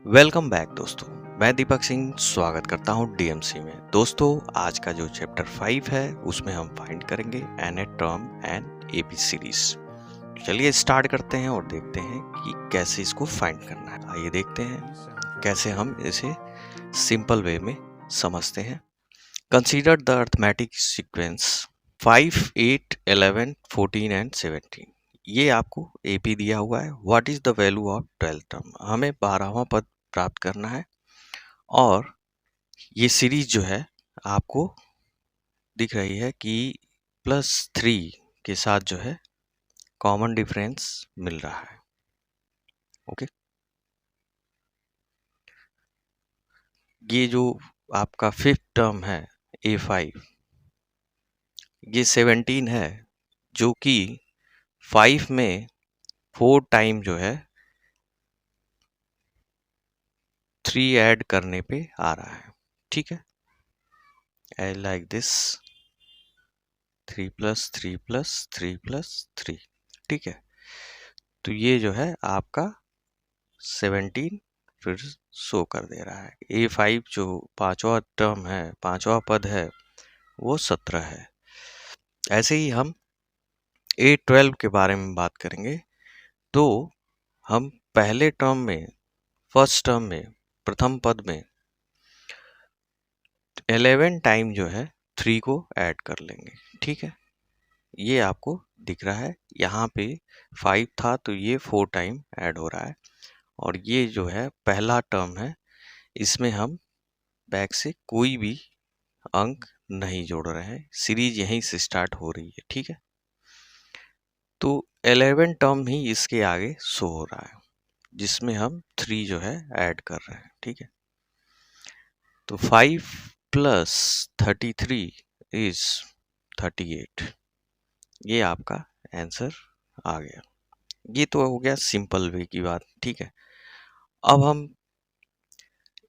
Welcome back दोस्तों। मैं दीपक सिंह स्वागत करता हूं डीएमसी में। दोस्तों आज का जो चैप्टर 5 है उसमें हम फाइंड करेंगे एनएट टर्म एंड एपी सीरीज। चलिए स्टार्ट करते हैं और देखते हैं कि कैसे इसको फाइंड करना है। आइए देखते हैं कैसे हम इसे सिंपल वे में समझते हैं। Consider the arithmetic sequence 5, 8, 11, 14 and 17। ये आपको एपी दिया हुआ है। What is the value of 12th term? हमें 12वां पद प्राप्त करना है और ये सीरीज जो है आपको दिख रही है कि +3 के साथ जो है कॉमन डिफरेंस मिल रहा है। ओके, ये जो आपका 5th टर्म है A5, ये 17 है जो कि 5 में 4 टाइम जो है 3 ऐड करने पे आ रहा है। ठीक है, आई लाइक दिस 3 + 3 + 3 + 3। ठीक है, तो ये जो है आपका 17 फिर शो कर दे रहा है। A5 जो पांचवा टर्म है, पांचवा पद है, वो 17 है। ऐसे ही हम A12 के बारे में बात करेंगे तो हम पहले टर्म में, फर्स्ट टर्म में, प्रथम पद में 11 टाइम जो है 3 को ऐड कर लेंगे। ठीक है, ये आपको दिख रहा है। यहाँ पे 5 था तो ये 4 टाइम ऐड हो रहा है और ये जो है पहला टर्म है, इसमें हम बैक से कोई भी अंक नहीं जोड़ रहे हैं। सीरीज यहीं से स्टार्ट हो रही है। ठीक है, तो 11 टर्म ही इसके आगे शो हो रहा है जिसमें हम 3 जो है ऐड कर रहे हैं। ठीक है, तो 5 + 33 इज 38। ये आपका आंसर आ गया। ये तो हो गया सिंपल वे की बात। ठीक है, अब हम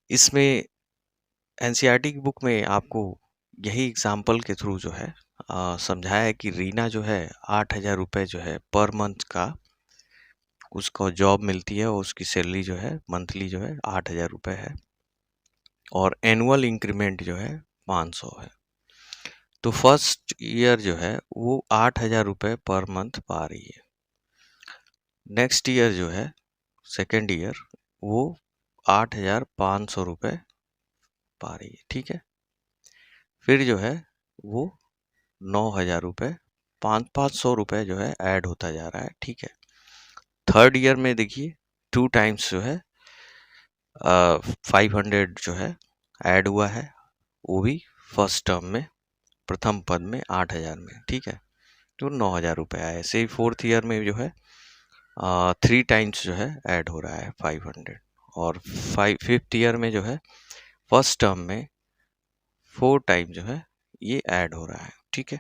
इसमें एनसीईआरटी की बुक में आपको यही एग्जाम्पल के थ्रू जो है समझाया है कि रीना जो है 8,000 रुपये जो है पर मंथ का उसको जॉब मिलती है और उसकी सैलरी जो है मंथली जो है 8,000 रुपये है और एनुअल इंक्रीमेंट जो है 500 है। तो फर्स्ट ईयर जो है वो 8,000 रुपये पर मंथ पा रही है। नेक्स्ट ईयर जो है सेकेंड ईयर वो 8,500 रुपये पा रही है। ठीक है, फिर जो है वो 9,000 रुपये, 500 रुपये जो है ऐड होता जा रहा है। ठीक है, थर्ड ईयर में देखिए 2 टाइम्स जो है 500 जो है ऐड हुआ है, वो भी फर्स्ट टर्म में, प्रथम पद में 8,000 में। ठीक है, तो 9,000 रुपये आए। ऐसे ही फोर्थ ईयर में जो है 3 टाइम्स जो है ऐड हो रहा है 500 और फिफ्थ ईयर में जो है फर्स्ट टर्म में 4 टाइम जो है ये ऐड हो रहा है। ठीक है,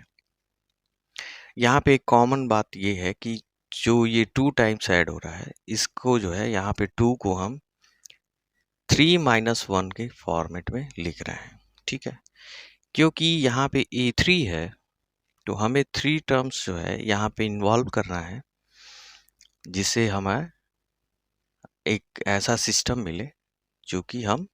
यहाँ पे एक कॉमन बात ये है कि जो ये 2 टाइम्स ऐड हो रहा है इसको जो है यहाँ पे 2 को हम 3 - 1 के फॉर्मेट में लिख रहे हैं। ठीक है, क्योंकि यहाँ पे A3 है तो हमें 3 टर्म्स जो है यहाँ पे इन्वॉल्व करना है जिससे हमें एक ऐसा सिस्टम मिले जो कि हम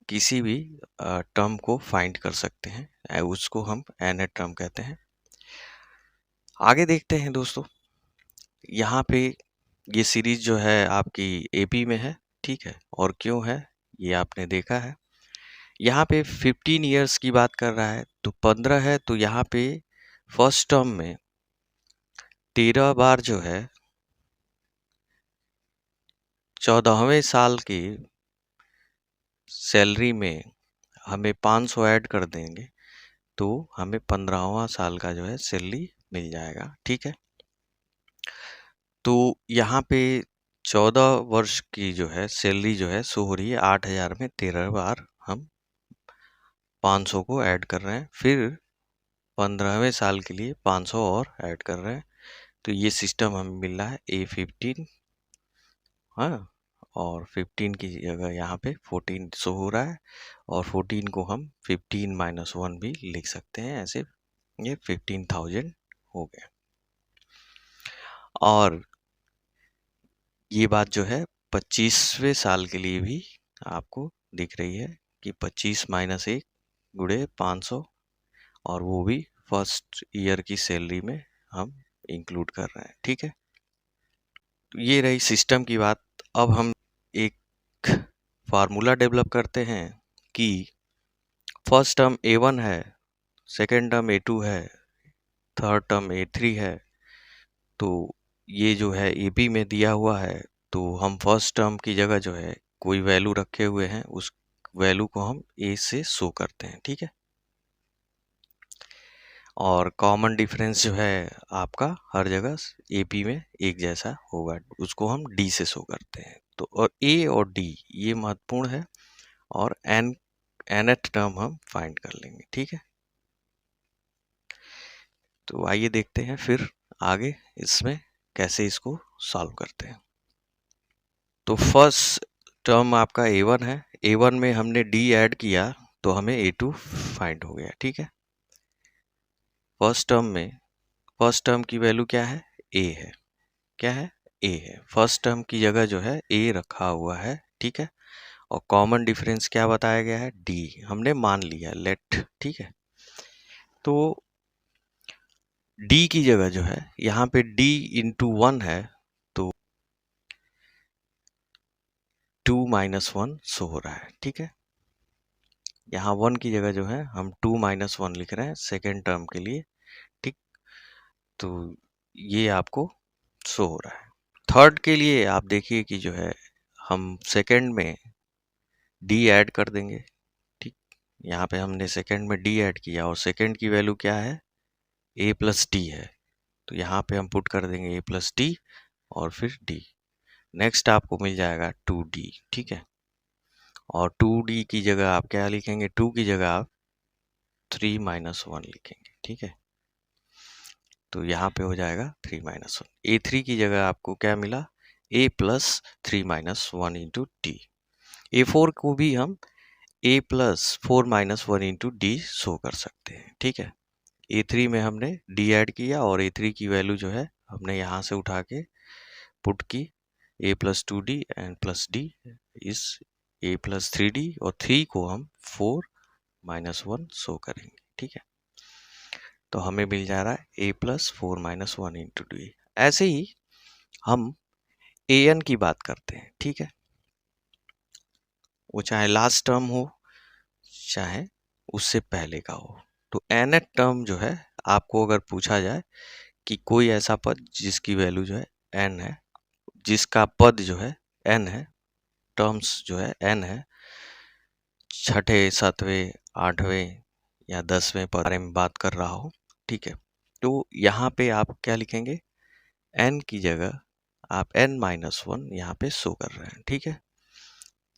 किसी भी टर्म को फाइंड कर सकते हैं। उसको हम एनएट टर्म कहते हैं। आगे देखते हैं दोस्तों, यहाँ पे ये सीरीज जो है आपकी एपी में है। ठीक है, और क्यों है ये आपने देखा है। यहाँ पे 15 इयर्स की बात कर रहा है तो 15 है, तो यहाँ पे फर्स्ट टर्म में 13 बार जो है 14वें साल की सैलरी में हमें 500 ऐड कर देंगे तो हमें 15वां साल का जो है सैलरी मिल जाएगा। ठीक है, तो यहाँ पे 14 वर्ष की जो है सैलरी जो है सो हो रही है 8,000 में 13 बार हम 500 को ऐड कर रहे हैं, फिर 15वें साल के लिए 500 और ऐड कर रहे हैं। तो ये सिस्टम हमें मिल रहा है A15। हाँ, और 15 की जगह यहाँ पे 14 शो हो रहा है और 14 को हम 15 - 1 भी लिख सकते हैं। ऐसे ये 15,000 हो गया। और ये बात जो है 25वें साल के लिए भी आपको दिख रही है कि 25 माइनस 1 गुणे 500, और वो भी फर्स्ट ईयर की सैलरी में हम इंक्लूड कर रहे हैं। ठीक है, तो ये रही सिस्टम की बात। अब हम एक फार्मूला डेवलप करते हैं कि फर्स्ट टर्म A1 है, सेकेंड टर्म A2 है, थर्ड टर्म A3 है। तो ये जो है AP में दिया हुआ है, तो हम फर्स्ट टर्म की जगह जो है कोई वैल्यू रखे हुए हैं, उस वैल्यू को हम A से शो करते हैं। ठीक है, और कॉमन डिफरेंस जो है आपका हर जगह AP में एक जैसा होगा, उसको हम D से शो करते हैं। तो और A और D ये महत्वपूर्ण है, और nth टर्म हम फाइंड कर लेंगे। ठीक है, तो आइए देखते हैं फिर आगे इसमें कैसे इसको सॉल्व करते हैं। तो फर्स्ट टर्म आपका A1 है, A1 में हमने D ऐड किया तो हमें A2 फाइंड हो गया। ठीक है, फर्स्ट टर्म की वैल्यू क्या है, A है। क्या है, A है। फर्स्ट टर्म की जगह जो है A रखा हुआ है। ठीक है, और कॉमन डिफरेंस क्या बताया गया है, D हमने मान लिया, लेट। ठीक है, तो D की जगह जो है यहाँ पे D इंटू 1 है, तो 2 माइनस 1 शो हो रहा है। ठीक है, यहाँ 1 की जगह जो है हम 2 माइनस 1 लिख रहे हैं सेकेंड टर्म के लिए। ठीक, तो ये आपको शो हो रहा है। थर्ड के लिए आप देखिए कि जो है हम सेकेंड में D ऐड कर देंगे। ठीक, यहाँ पे हमने सेकेंड में D ऐड किया, और सेकेंड की वैल्यू क्या है, A प्लस D है। तो यहाँ पे हम पुट कर देंगे A प्लस D और फिर D। नेक्स्ट आपको मिल जाएगा 2D। ठीक है, और 2D की जगह आप क्या लिखेंगे, 2 की जगह आप 3 माइनस 1 लिखेंगे। ठीक है, तो यहाँ पे हो जाएगा 3 माइनस 1। A3 की जगह आपको क्या मिला, A plus 3 minus 1 into D. A4 को भी हम A plus 4 minus 1 into D show कर सकते हैं। ठीक है, A3 में हमने D ऐड किया, और A3 की वैल्यू जो है हमने यहाँ से उठा के पुट की, A plus 2D and plus D इस A प्लस 3D, और 3 को हम 4 माइनस 1 शो करेंगे। ठीक है, तो हमें मिल जा रहा है A plus 4 minus 1 into D। ऐसे ही हम AN की बात करते हैं। ठीक है, वो चाहे लास्ट टर्म हो चाहे उससे पहले का हो। तो nth टर्म जो है आपको अगर पूछा जाए कि कोई ऐसा पद जिसकी वैल्यू जो है n है, जिसका पद जो है n है, टर्म्स जो है n है, छठे, सातवें, आठवें या 10वें पद बारे में बात कर रहा हो। ठीक है, तो यहाँ पे आप क्या लिखेंगे, n की जगह आप n माइनस 1 यहाँ पे शो कर रहे हैं। ठीक है,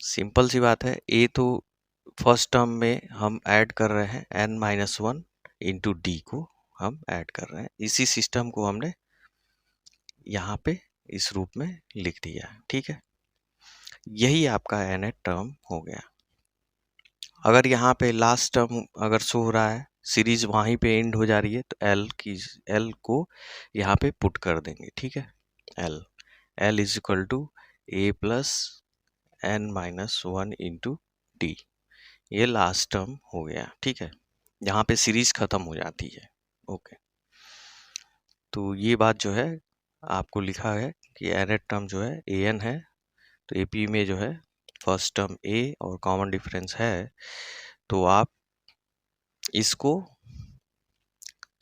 सिंपल सी बात है। A तो फर्स्ट टर्म में हम ऐड कर रहे हैं n माइनस 1 इंटू डी को हम ऐड कर रहे हैं। इसी सिस्टम को हमने यहाँ पे इस रूप में लिख दिया है। ठीक है, यही आपका nth टर्म हो गया। अगर यहाँ पे लास्ट टर्म अगर शो हो रहा है, सीरीज वहीं पे एंड हो जा रही है, तो L को यहाँ पे पुट कर देंगे। ठीक है, L is equal to A plus n minus 1 into D. ये लास्ट टर्म हो गया। ठीक है, यहाँ पे सीरीज खत्म हो जाती है। ओके, तो ये बात जो है आपको लिखा है कि nth टर्म जो है an है, तो AP में जो है फर्स्ट टर्म A और कॉमन डिफरेंस है, तो आप इसको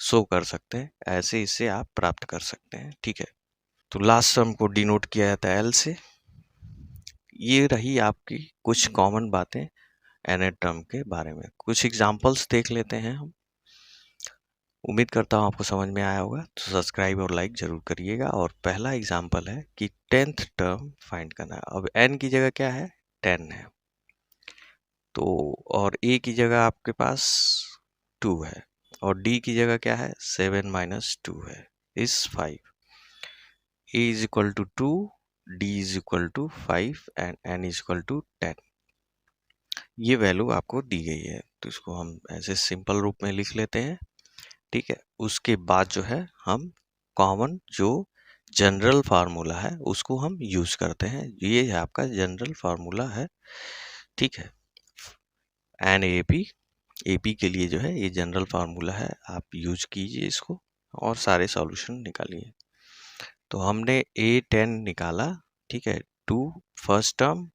शो कर सकते हैं, ऐसे इससे आप प्राप्त कर सकते हैं। ठीक है, तो लास्ट टर्म को डिनोट किया जाता है L से। ये रही आपकी कुछ कॉमन बातें nth टर्म के बारे में। कुछ एग्जांपल्स देख लेते हैं हम। उम्मीद करता हूँ आपको समझ में आया होगा, तो सब्सक्राइब और लाइक जरूर करिएगा। और पहला एग्जांपल है कि 10th टर्म फाइंड करना है। अब n की जगह क्या है, 10 है, तो और A की जगह आपके पास 2 है, और D की जगह क्या है, 7 माइनस 2 है, इस 5। A is equal to 2, D is equal to 5 and N is equal to 10। ये वैल्यू आपको दी गई है, तो इसको हम ऐसे सिंपल रूप में लिख लेते हैं। ठीक है, उसके बाद जो है हम कॉमन जो जनरल फार्मूला है उसको हम यूज करते हैं। ये है आपका जनरल फार्मूला है, ठीक है। एन एपी के लिए जो है ये जनरल फार्मूला है, आप यूज कीजिए इसको और सारे सॉल्यूशन निकालिए। तो हमने A10 निकाला, ठीक है, 2 फर्स्ट टर्म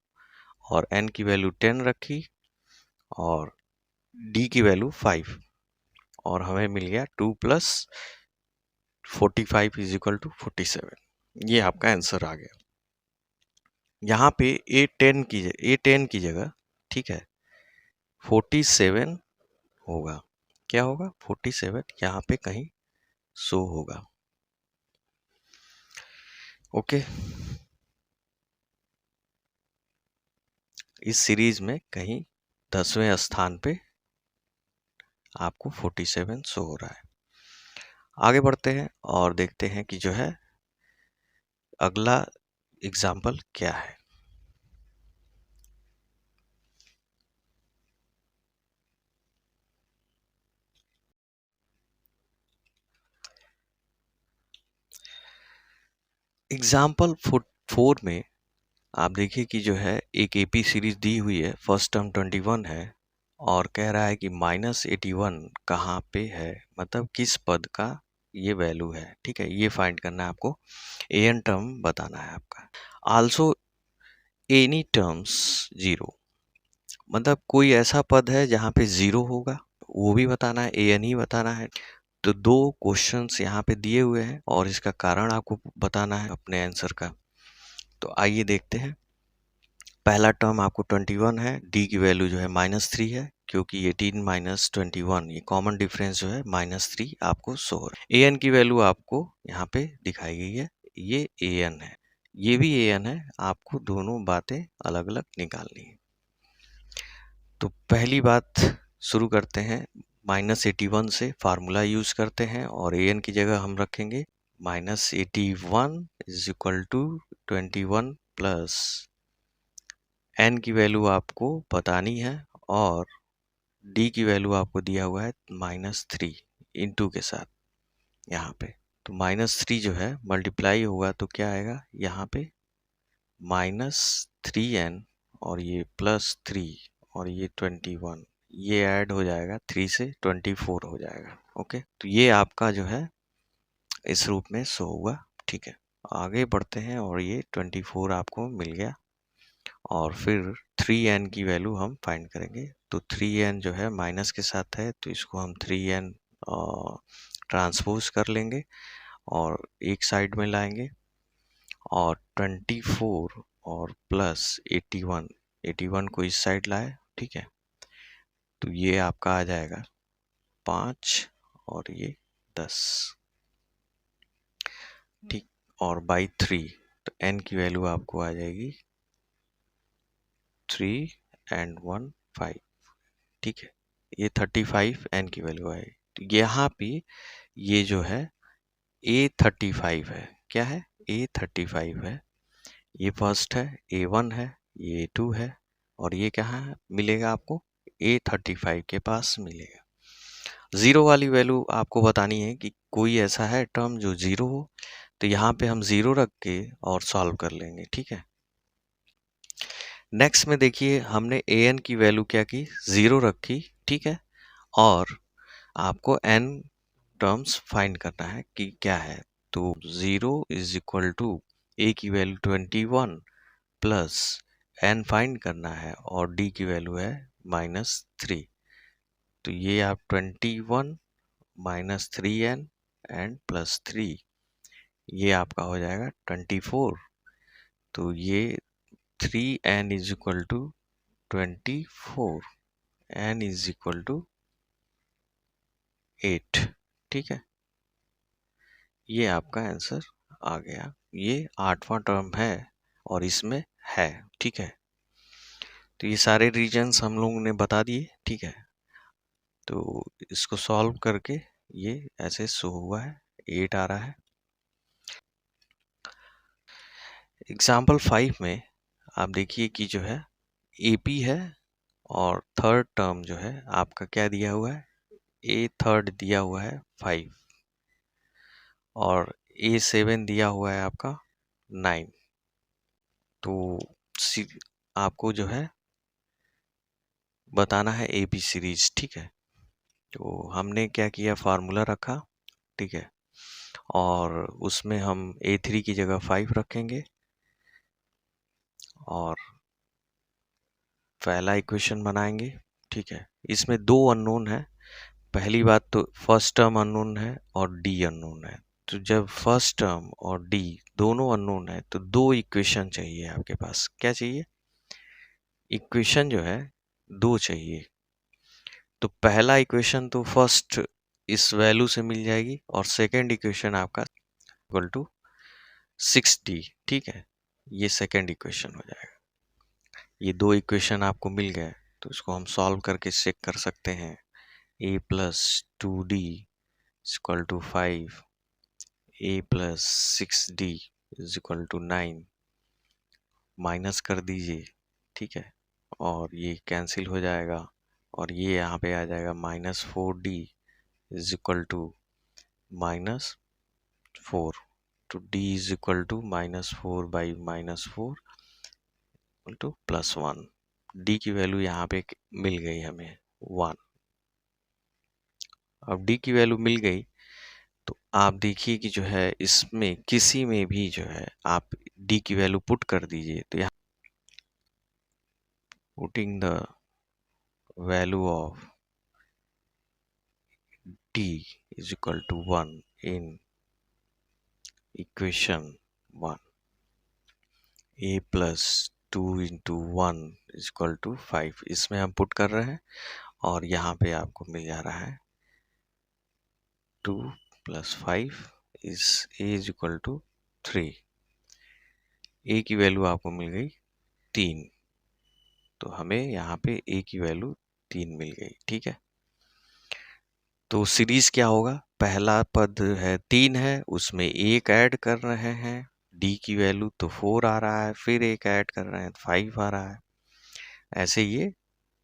और n की वैल्यू 10 रखी और d की वैल्यू 5 और हमें मिल गया 2 प्लस 45 इज इक्वल टू 47। ये आपका आंसर आ गया। यहाँ पे A10 की जगह, ठीक है, 47 होगा। क्या होगा? 47 यहाँ पे कहीं शो होगा। ओके, इस सीरीज में कहीं 10वें स्थान पे आपको 47 शो हो रहा है। आगे बढ़ते हैं और देखते हैं कि जो है अगला एग्जाम्पल क्या है। एग्जाम्पल 4 में आप देखिए कि जो है एक एपी सीरीज दी हुई है, फर्स्ट टर्म 21 है और कह रहा है कि -81 कहाँ पे है, मतलब किस पद का ये वैल्यू है, ठीक है। ये फाइंड करना है आपको, एन टर्म बताना है आपका। आल्सो एनी टर्म्स 0, मतलब कोई ऐसा पद है जहाँ पे 0 होगा, वो भी बताना है, एन ही बताना है। तो दो क्वेश्चंस यहाँ पे दिए हुए हैं और इसका कारण आपको बताना है अपने आंसर का। तो आइए देखते हैं। पहला टर्म आपको 21 है, डी की वैल्यू जो है -3 है, क्योंकि 18 माइनस 21 ये कॉमन डिफरेंस जो है -3 आपको शो हो रहा है। ए एन की वैल्यू आपको यहाँ पे दिखाई गई है, ये ए एन है, ये भी ए एन है, आपको दोनों बातें अलग अलग निकालनी है। तो पहली बात शुरू करते हैं, -81 से फार्मूला यूज करते हैं और ए एन की जगह हम रखेंगे -81 is equal to 21 plus n की वैल्यू आपको बतानी है और d की वैल्यू आपको दिया हुआ है -3 इंटू के साथ यहाँ पे। तो -3 जो है मल्टीप्लाई होगा तो क्या आएगा यहाँ पे, -3n और ये +3 और ये 21, ये ऐड हो जाएगा 3 से 24 हो जाएगा। ओके, तो ये आपका जो है इस रूप में शो हुआ, ठीक है। आगे बढ़ते हैं और ये 24 आपको मिल गया और फिर 3n की वैल्यू हम फाइंड करेंगे। तो 3n जो है माइनस के साथ है तो इसको हम 3n ट्रांसपोज कर लेंगे और एक साइड में लाएंगे और 24 और प्लस 81 को इस साइड लाए, ठीक है। तो ये आपका आ जाएगा 5 और ये 10, ठीक, और बाई 3, तो n की वैल्यू आपको आ जाएगी 3 एंड 1 5, ठीक है। ये 35 n की वैल्यू है। तो यहाँ पे ये जो है A35 है, क्या है, A35 है, ये फर्स्ट है, A1 है, ये A2 है और ये कहाँ मिलेगा आपको, A35 के पास मिलेगा। जीरो वाली वैल्यू आपको बतानी है कि कोई ऐसा है टर्म जो जीरो हो, तो यहाँ पे हम जीरो रख के और सॉल्व कर लेंगे, ठीक है। नेक्स्ट में देखिए हमने ए एन की वैल्यू क्या की, जीरो रखी, ठीक है, और आपको n टर्म्स फाइंड करना है कि क्या है। तो 0 इज इक्वल टू a की वैल्यू 21 प्लस n फाइंड करना है और d की वैल्यू है -3। तो ये आप 21 -3n एंड +3, ये आपका हो जाएगा 24। तो ये 3n is equal to 24, n is equal to 8, ठीक है। ये आपका आंसर आ गया। ये 8वां टर्म है और इसमें है, ठीक है। तो ये सारे रीजन्स हम लोगों ने बता दिए, ठीक है। तो इसको सॉल्व करके ये ऐसे शो हुआ है, 8 आ रहा है। एग्जाम्पल 5 में आप देखिए कि जो है एपी है और थर्ड टर्म जो है आपका क्या दिया हुआ है, ए थर्ड दिया हुआ है 5 और A7 दिया हुआ है आपका 9। तो आपको जो है बताना है AB सीरीज, ठीक है। तो हमने क्या किया, फार्मूला रखा, ठीक है, और उसमें हम A3 की जगह 5 रखेंगे और पहला इक्वेशन बनाएंगे, ठीक है। इसमें दो अननोन है। पहली बात तो फर्स्ट टर्म अननोन है और डी अननोन है। तो जब फर्स्ट टर्म और डी दोनों अननोन है तो दो इक्वेशन चाहिए आपके पास। क्या चाहिए? इक्वेशन जो है दो चाहिए। तो पहला इक्वेशन तो फर्स्ट इस वैल्यू से मिल जाएगी और सेकंड इक्वेशन आपका इक्वल टू 6D, ठीक है। ये सेकंड इक्वेशन हो जाएगा। ये दो इक्वेशन आपको मिल गए तो इसको हम सॉल्व करके चेक कर सकते हैं। a plus 2D equal to 5, a plus 6D is equal to 9, minus कर दीजिए, ठीक है, और ये कैंसिल हो जाएगा और ये यहाँ पे आ जाएगा -4D इज इक्वल टू -4। तो D is equal to -4 by -4 equal to +1। D की वैल्यू यहाँ पे मिल गई हमें 1। अब D की वैल्यू मिल गई तो आप देखिए कि जो है इसमें किसी में भी जो है आप D की वैल्यू पुट कर दीजिए। तो यहाँ putting the value of D is equal to 1 in equation 1, a plus 2 into 1 is equal to 5, इसमें हम पुट कर रहे हैं और यहाँ पे आपको मिल जा रहा है 2 plus 5 is a is equal to 3। a की वैल्यू आपको मिल गई 3, तो हमें यहाँ पे a की वैल्यू 3 मिल गई, ठीक है। तो सीरीज क्या होगा, पहला पद है 3 है, उसमें एक ऐड कर रहे हैं, डी की वैल्यू तो 4 आ रहा है, फिर एक ऐड कर रहे हैं 5 आ रहा है। ऐसे ये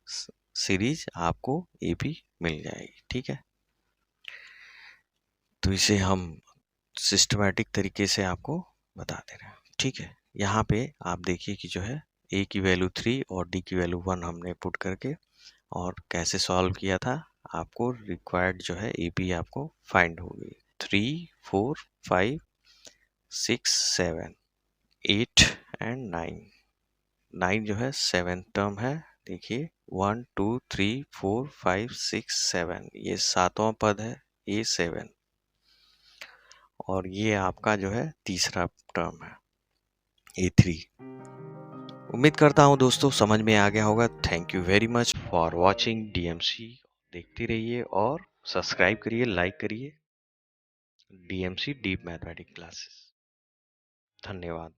सीरीज आपको ए भी मिल जाएगी, ठीक है। तो इसे हम सिस्टमैटिक तरीके से आपको बता दे रहे हैं, ठीक है। यहाँ पे आप देखिए कि जो है ए की वैल्यू 3 और डी की वैल्यू 1 हमने पुट करके और कैसे सॉल्व किया था। आपको रिक्वायर्ड जो है एपी आपको फाइंड होगी 3, 4, 5, 6, 7, 8 एंड 9। 9 जो है 7th टर्म है। देखिए 1, 2, 3, 4, 5, 6, 7, ये सातवां पद है A7 और ये आपका जो है तीसरा टर्म है A3। उम्मीद करता हूँ दोस्तों समझ में आ गया होगा। Thank you very much for watching DMC। देखते रहिए और सब्सक्राइब करिए, लाइक करिए DMC डीप मैथमेटिक्स क्लासेस। धन्यवाद।